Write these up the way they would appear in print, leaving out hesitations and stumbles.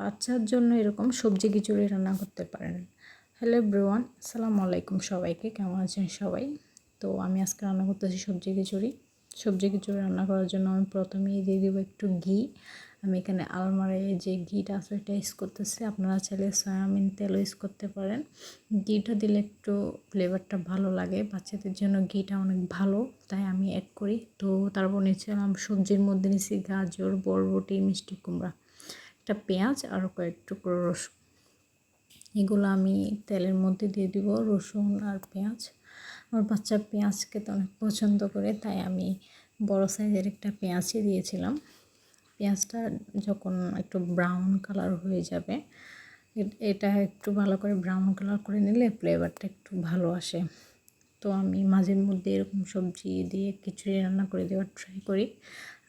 বাচ্চার জন্য এরকম সবজি খিচুড়ি রান্না করতে পারেন। হ্যালো এভরিওয়ান, আসসালামু আলাইকুম সবাইকে। কেমন আছেন সবাই? তো আমি আজকে রান্না করতেছি সবজি খিচুড়ি। সবজি খিচুড়ি রান্না করার জন্য আমি প্রথমেই দিয়ে দেবো একটু ঘি। আমি এখানে আলমারে যে ঘিটা আছে ওইটা ইউজ করতেছি। আপনারা চাইলে সয়াবিন তেলও ইউজ করতে পারেন। ঘিটা দিলে একটু ফ্লেভারটা ভালো লাগে, বাচ্চাদের জন্য ঘিটা অনেক ভালো, তাই আমি অ্যাড করি। তো তারপর নিচ্ছিলাম সবজির মধ্যে নিচ্ছি গাজর, বরবটি, মিষ্টি কুমড়া, একটা পেঁয়াজ আর কয়েক টুকরো রসুন। এগুলো আমি তেলের মধ্যে দিয়ে দিব, রসুন আর পেঁয়াজ। আমার বাচ্চা পেঁয়াজ খেতে অনেক পছন্দ করে, তাই আমি বড় সাইজের একটা পেঁয়াজই দিয়েছিলাম। পেঁয়াজটা যখন একটু ব্রাউন কালার হয়ে যাবে, এটা একটু ভালো করে ব্রাউন কালার করে নিলে ফ্লেভারটা একটু ভালো আসে। তো আমি মাঝের মধ্যে এরকম সবজি দিয়ে খিচুড়ি রান্না করে দেওয়ার ট্রাই করি।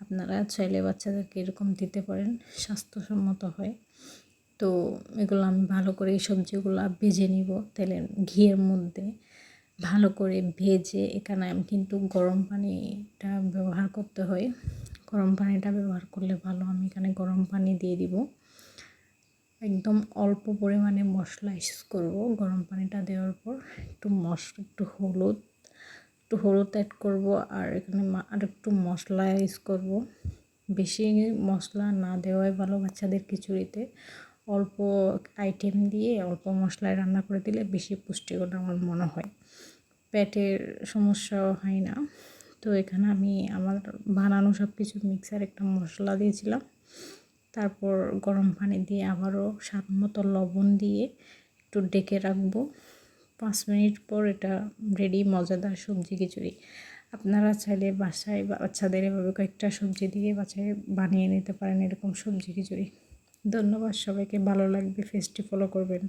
আপনারা চাইলে বাচ্চাদেরকে এরকম দিতে পারেন, স্বাস্থ্যসম্মত হয়। তো এগুলো আমি ভালো করে এই সবজিগুলো ভেজে নিব তেলের ঘিয়ের মধ্যে। ভালো করে ভেজে এখানে আমি কিন্তু গরম পানিটা ব্যবহার করতে হয়। গরম পানিটা ব্যবহার করলে ভালো। আমি এখানে গরম পানি দিয়ে দিব। একদম অল্প পরিমাণে মশলা ইউজ করব। গরম পানিটা দেওয়ার পর একটু হলুদ অ্যাড করব, আর এখানে আর একটু মশলা ইউজ করব। বেশি মশলা না দেওয়াই ভালো বাচ্চাদের খিচুড়িতে। অল্প আইটেম দিয়ে অল্প মশলায় রান্না করে দিলে বেশি পুষ্টিকর আমার মনে হয়, পেটের সমস্যাও হয় না। তো এখানে আমি আমার বানানো সব কিছু মিক্সার একটা মশলা দিয়েছিলাম। তারপর গরম পানি দিয়ে আবারও স্বাদ মতো লবণ দিয়ে একটু ডেকে রাখবো। 5 মিনিট পর এটা রেডি, মজাদার সবজি খিচুড়ি। আপনারা চাইলে বাসায় বাচ্চাদের এভাবে কয়েকটা সবজি দিয়ে বাসায় বানিয়ে নিতে পারেন এরকম সবজি খিচুড়ি। ধন্যবাদ সবাইকে, ভালো লাগবে পেজটি ফলো করবেন।